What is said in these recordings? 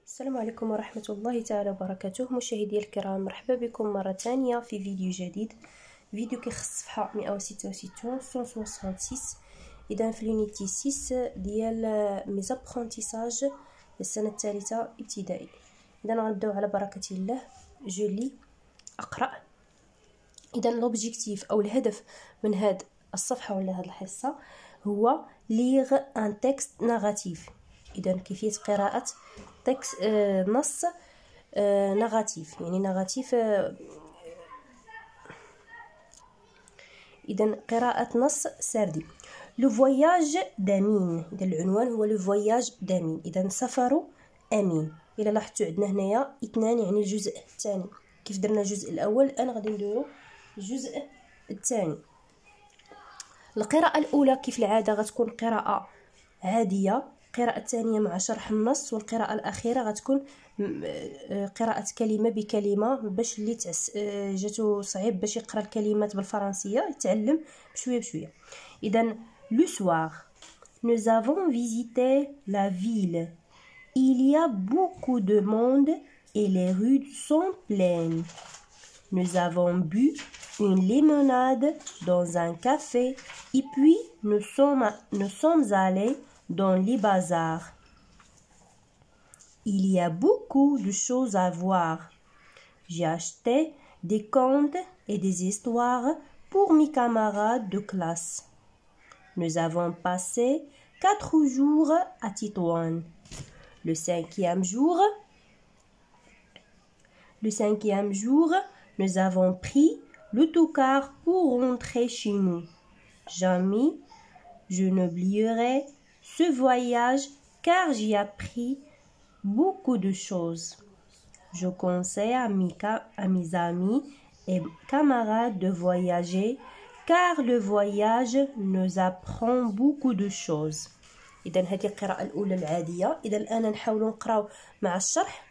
السلام عليكم ورحمة الله تعالى وبركاته. مشاهدي الكرام، مرحبا بكم مرة ثانية في فيديو جديد، فيديو كيخص صفحة 166 إذا في لونيتي 6 ديال ميزابخونتيساج السنة الثالثة ابتدائي. إذا غنبداو على بركة الله. جولي أقرأ. إذا لوبجيكتيف أو الهدف من هاد الصفحة ولا هاد الحصة هو ليغ ان تكست ناراتيف. إذا كيفية قراءة نص ناراتيف، يعني ناراتيف، إذا قراءة نص سردي. لو فواياج دامين، إذا العنوان هو لو فواياج دامين، إذا سفر أمين. إلا لاحظتوا عندنا هنايا اثنان، يعني الجزء الثاني. كيف درنا الجزء الأول الآن غادي نديرو الجزء الثاني. القراءة الأولى كيف العادة غتكون قراءة عادية، القراءة الثانية مع شرح النص، والقراءة الأخيرة غتكون قراءة كلمة بكلمة، باش اللي جاتو صعيب باش يقرأ الكلمات بالفرنسية يتعلم بشوية بشوية. إذن le soir nous avons visité la ville. Il y a beaucoup de monde et les rues sont pleines. Nous avons bu une limonade dans un café et puis nous sommes allés dans les bazars. Il y a beaucoup de choses à voir. J'ai acheté des contes et des histoires pour mes camarades de classe. Nous avons passé 4 jours à Tétouan. Le cinquième jour, nous avons pris l'autocar pour rentrer chez nous. Jamais je n'oublierai ce voyage car j'y ai appris beaucoup de choses. Je conseille à mes amis et camarades de voyager car le voyage nous apprend beaucoup de choses. إذا هذه القراءة الأولى العادية. إذا الآن نحاول نقراو مع الشرح.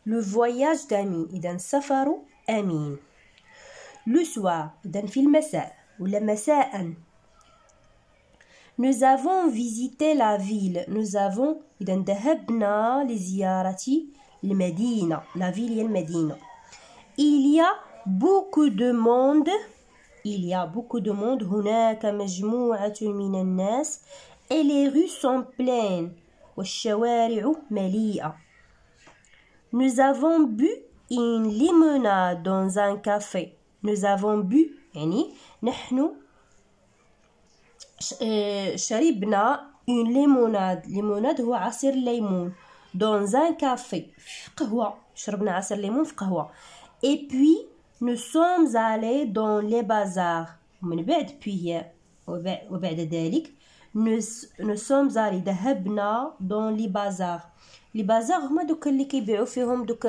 Le voyage d'Amine، إذا سفر أمين. Le soir، إذا في المساء ولا مساء. Nous avons visité la ville. Nous avons، إذا ذهبنا لزيارة المدينة. La ville هي المدينة. Il y a beaucoup de monde. Il y a beaucoup de monde. هناك مجموعة من الناس. Et les rues sont pleines. والشوارع مليئة. Nous avons bu une limonade dans un café. Nous avons bu يعني نحن شربنا une limonade. limonade هو عصير الليمون. dans un café في قهوة. شربنا عصير الليمون في قهوة. et puis nous sommes allés dans les bazars. ومن بعد puis وبعد ذلك nous sommes allés ذهبنا dans les bazars. لي بازار هما دوك اللي كيبيعوا فيهم دوك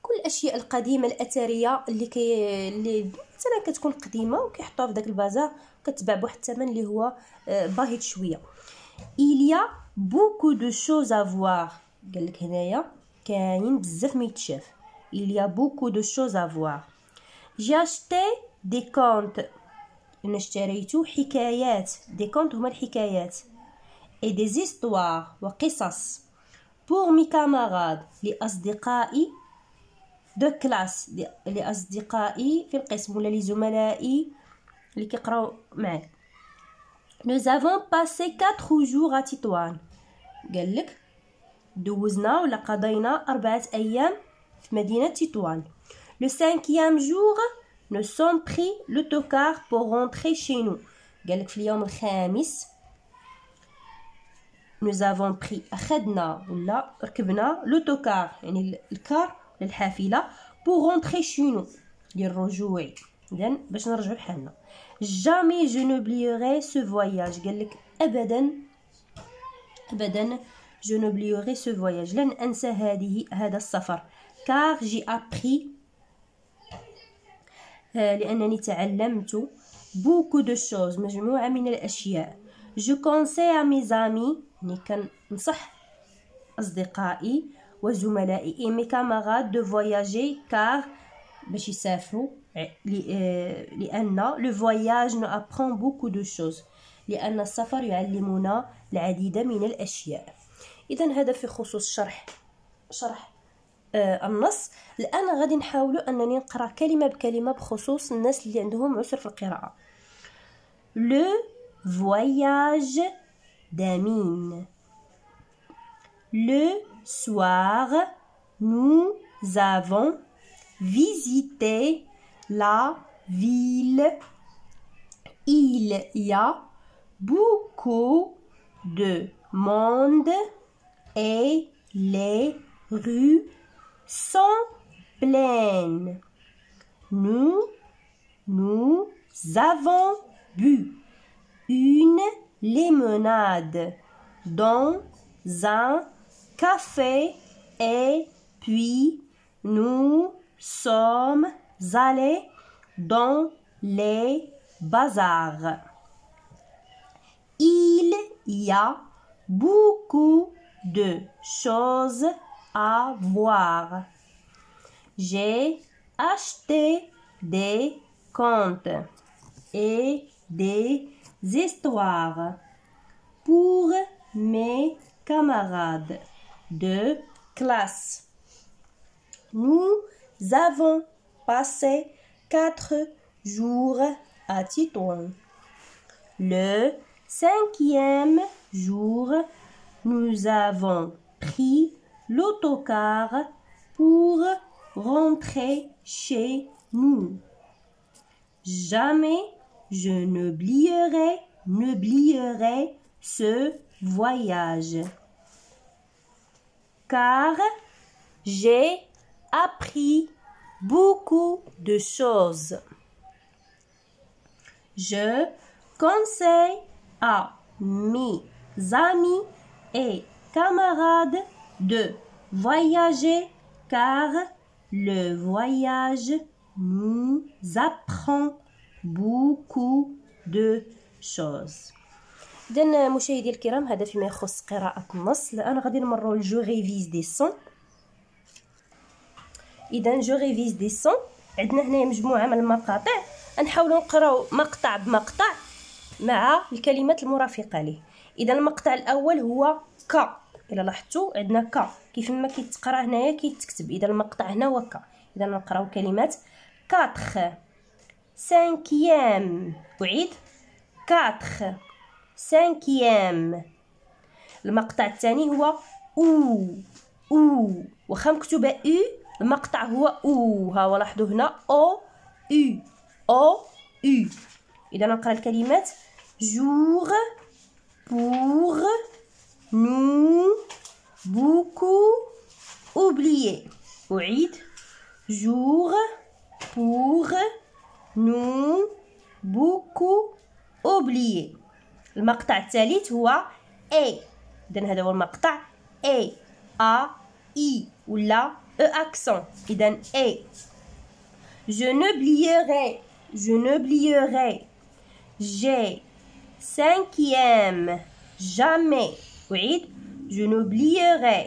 كل الاشياء القديمه الاثريه اللي مثلا كتكون قديمه وكيحطوها في داك البازار وكتباع بواحد الثمن اللي هو باهظ شويه. il y a beaucoup de choses à voir. قال لك هنايا كاين بزاف ما يتشاف. il y a beaucoup de choses à voir. j'ai acheté des contes. انا اشتريت حكايات. des contes هما الحكايات. et des histoires وقصص pour mes camarades لأصدقائي de classe لأصدقائي في القسم ولا لزملائي اللي كيقراو معاك. nous avons passé 4 jours à Tétouan. قال لك دوزنا ولا قضينا 4 أيام في مدينة تطوان. le cinquième jour nous sommes pris l'autocar pour rentrer chez nous. قال لك في اليوم الخامس nous avons pris أخذنا ولا ركبنا لوتوكار يعني الكار للحافلة pour rentrer chez nous للرجوع. إذن باش نرجعوا لحالنا. jamais je n'oublierai ce voyage. قال لك أبدا je n'oublierai ce voyage. لن أنسى هذا السفر. car j'ai appris لأنني تعلمت beaucoup de choses مجموعة من الأشياء. je conseille à mes amis يعني كنصح أصدقائي وزملائي et mes camarades de voyager car باش يسافروا لأن le voyage nous apprend beaucoup de choses. لأن السفر يعلمنا العديد من الأشياء. اذا هذا في خصوص شرح النص. الان غادي نحاولوا انني نقرا كلمه بكلمه بخصوص الناس اللي عندهم عسر في القراءه. Le voyage d'Amine. Le soir, nous avons visité la ville. Il y a beaucoup de monde et les rues sont pleines. Nous avons bu une limonade dans un café et puis nous sommes allés dans les bazars. Il y a beaucoup de choses à voir. J'ai acheté des contes et des histoires pour mes camarades de classe. Nous avons passé 4 jours à Tétouan. Le 5e jour, nous avons pris l'autocar pour rentrer chez nous. Jamais je n'oublierai ce voyage, car j'ai appris beaucoup de choses. Je conseille à mes amis et camarades de voyager, car le voyage nous apprend beaucoup de choses. إذن مشاهدي الكرام هذا فيما يخص قراءة النص. الآن غادي نمروا لجو ريفيز دي سون. إذا جو ريفيز دي سون عندنا هنايا مجموعة من المقاطع، نحاولوا نقراو مقطع بمقطع مع الكلمات المرافقة ليه. إذا المقطع الأول هو كا. إلا لاحظتوا عندنا كا كيف ما كيتقرا هنايا كيتكتب. إذا المقطع هنا هو كا. إذا نقراو كلمات 4 5e. أعيد 4 5e. المقطع الثاني هو او واخا مكتوبه او، المقطع هو او. ها هو لاحظوا هنا او او. اذا نقرا الكلمات jour pour nous beaucoup oublié. أعيد jour pour nous beaucoup oublié. المقطع الثالث هو اي. إذن هذا هو المقطع اي اي ولا او اكسون. إذن اي. je n'oublierai j'ai 5e jamais. أعيد je n'oublierai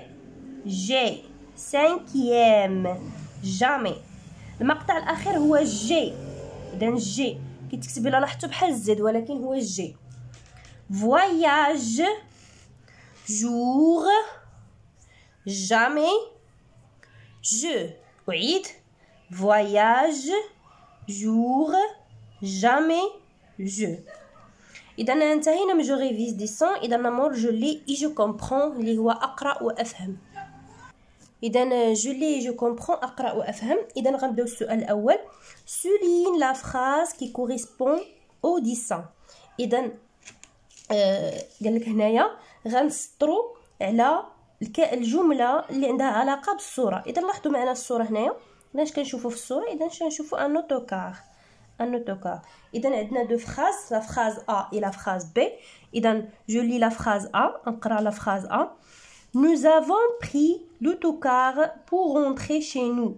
j'ai 5e jamais. المقطع الأخير هو جي. إذن جي كيتكتب إلا لاحظتوا بحال زد ولكن هو جي. voyage jour jamais je. أعيد voyage jour jamais je. إذا انتهينا من جو ريفيز دي سون. إذا نمر جو لي اي جو كومبرون اللي هو أقرأ وأفهم. إذا جو لي جو كومبرون أقرأ وأفهم. إذا غنبداو السؤال الأول. souligne la phrase qui correspond au dessin. إذا قال لك هنايا غنسطروا على الجمله اللي عندها علاقه بالصوره. اذا لاحظوا معنا الصوره هنايا اش كنشوفوا في الصوره. اذا كنشوفوا ان اوتوكار. اذا عندنا دو فراز، لا فراز ا et la phrase b. اذا جو لي لا فراز ا. نقرا لا فراز ا. nous avons pris l'autocar pour rentrer chez nous.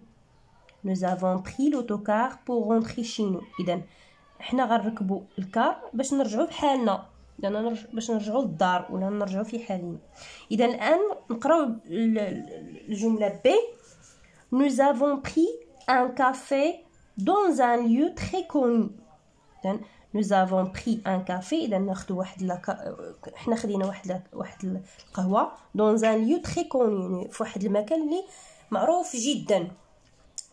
اذا حنا غنركبوا الكار باش نرجعوا بحالنا، باش نرجعوا للدار ولا نرجعوا في حالنا. اذا الان نقراو الجمله ب. nous avons pris un café dans un lieu très connu. nous avons pris un café اذا ناخذ حنا خدينا واحد القهوه dans un lieu très connu في واحد المكان اللي معروف جدا.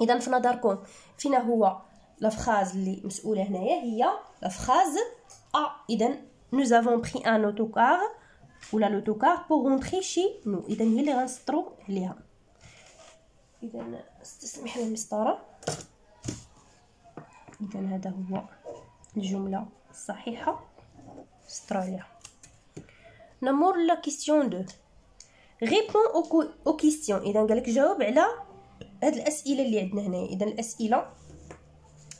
اذا في نظركم فينا هو لا فراز اللي مسؤوله هنايا هي لا فراز ا. اذا nous avons pris un autocar ولا l'autocar pour rentrer chez nous. اذا هي اللي غنسطروا عليها. اذا استسمح لي المسطره. اذا هذا هو الجمله الصحيحه سطروا عليها. نمر لا كيسيون 2 répond aux questions. اذا قالك جاوب على هاد الاسئله اللي عندنا هنا. اذا الاسئله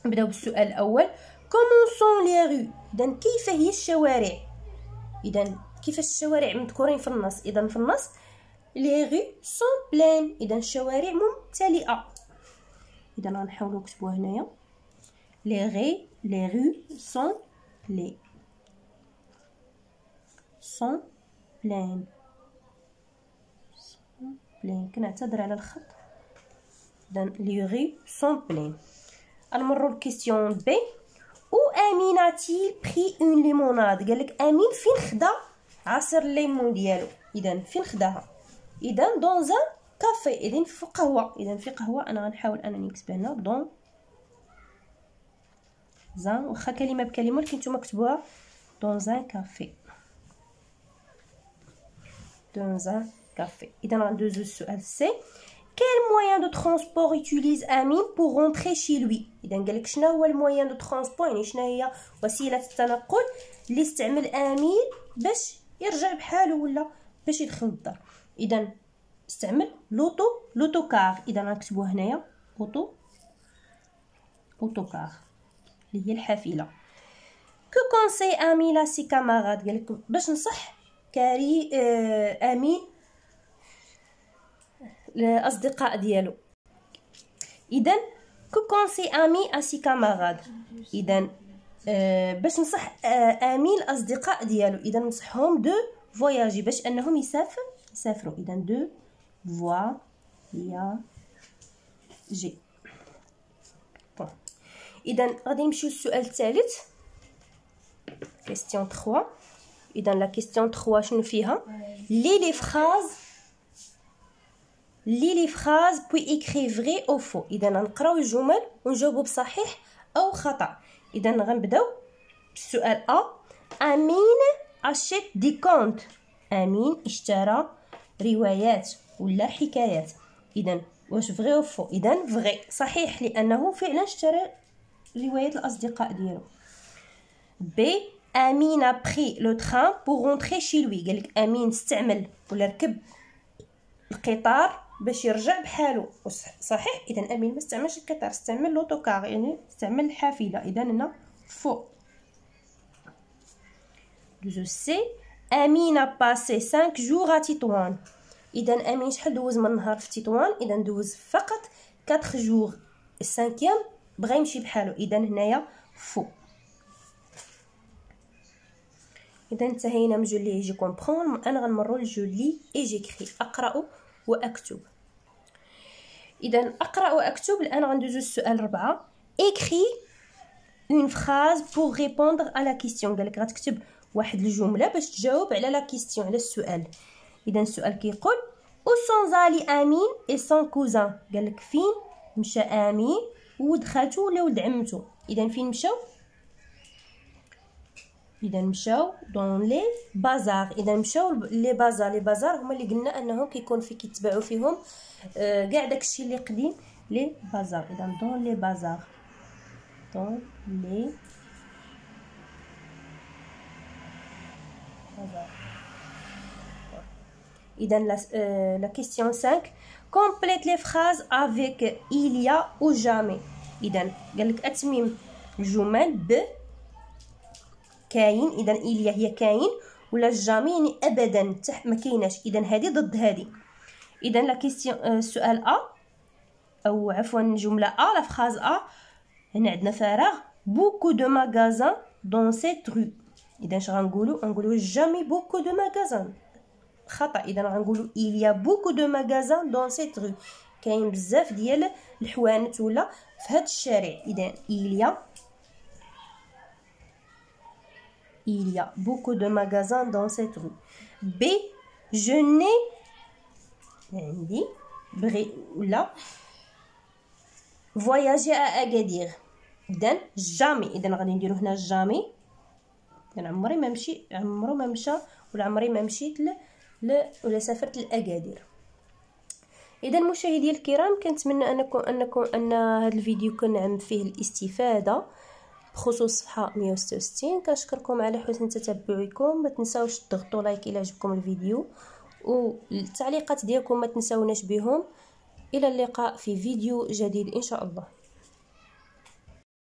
نبداو بالسؤال الاول comment sont les rues. اذا كيف هي الشوارع. اذا كيفاش الشوارع مذكورين في النص. اذا في النص les rues sont pleines. اذا الشوارع ممتلئه. اذا غنحاولوا نكتبوها هنايا les rues sont pleines. كنعتذر على الخط. اذا les rues sont pleines. نمروا للكيسيون بي où Amine a-t-il pris une limonade. قالك امين فين خدا عصير الليمون ديالو. اذا فين خداها. اذا dans un café. اذا في قهوه. اذا في قهوه انا غنحاول انني نكتبها هنا dans un واخا كلمه بكلمه ولكن نتوما كتبوها dans un café. dans un café. اذا غندوزو السؤال سي quel moyen de transport utilise Amine pour rentrer chez lui. اذا قالك شنو هو الموين دو ترونسبور يعني شنو هي وسيله التنقل اللي استعمل امين باش يرجع بحاله ولا باش يدخل للدار. اذا استعمل لوطوكار. اذا غنكتبوه هنايا اوتوكار اللي هي الحافله. que conseille Amine à ses camarades. قالك باش نصح كاري امين الاصدقاء ديالو. اذا que conseille Amine à ses camarades. اذا باش نصح امين الاصدقاء ديالو. اذا نصحهم دو فواياجي باش انهم يسافروا. اذا دو فواياجي. اذا غادي نمشيو للسؤال الثالث كيستيون 3. اذا لا كيستيون 3 شنو فيها لي phrases puis écrire vrai ou faux. اذا نقراو الجمل ونجاوبوا بصحيح او خطا. اذا غنبداو بالسؤال ا امين achète des contes. امين اشترى روايات ولا حكايات. اذا واش فري او فو. اذا فري صحيح لانه فعلا اشترى روايات الاصدقاء ديالو. بي امين a pris le train pour rentrer chez lui. قالك امين استعمل ولا ركب القطار باش يرجع بحالو. صحيح. اذا امين ما استعملش القطار استعمل لوطوكار يعني استعمل الحافله. اذا هنا فو. دوزو سي امين a passé 5 jours à تطوان. اذا امين شحال دوز من نهار في تطوان. اذا دوز فقط 4 jours. السانكيام بغى يمشي بحالو. اذا هنايا فو. اذا انتهينا من جو لي يجي كومبرون. انا غنمروا لجو لي اي جيكري اقرا واكتب. اذا اقرا واكتب. الان غندوزو السؤال 4 écris une phrase pour répondre à la question. قالك غتكتب واحد الجمله باش تجاوب على لا كيسيون على السؤال. اذا السؤال كيقول où sont allés Amine et son cousin. قالك فين مشى امين وولد خالته ولا ولد عمته. اذا فين مشاو. اذا مشاو دون لي بازار. اذا مشاو لي بازار هما اللي قلنا انهم كيكون في كيتباعوا فيهم كاع داكشي اللي قديم لي بازار. اذا دون لي بازار اذا لا كيسيون 5 complète les phrases avec il y a ou jamais. اذا قالك اتميم الجمل ب كاين. اذا إليا هي كاين ولا جامي يعني ابدا ما كايناش. اذا هذه ضد هذه. اذا لا كيسيون السؤال ا او عفوا الجمله ا لا فراز ا هنا عندنا فراغ beaucoup de magasins dans cette rue. اذا اش غنقولوا جامي beaucoup de magasins. خطا. اذا غنقولوا il y a beaucoup de magasins dans cette rue. كاين بزاف ديال الحوانت ولا في هذا الشارع. اذا il y a il y a beaucoup de magasins dans cette rue. B, je n'ai عندي بغي ولا voyager à Agadir. إذن jamais، إذن غادي نديرو هنا jamais. إذن عمري ما مشي، عمرو ما مشى ولا عمري ما مشيت ولا سافرت لأكادير. إذن مشاهدي الكرام، كنتمنى أن هذا الفيديو كان نعم فيه الاستفادة بخصوص صفحة 166. كنشكركم على حسن تتبعكم. ما تنساوش تضغطوا لايك إلا عجبكم الفيديو، والتعليقات ديالكم ما تنساوناش بهم. إلى اللقاء في فيديو جديد إن شاء الله.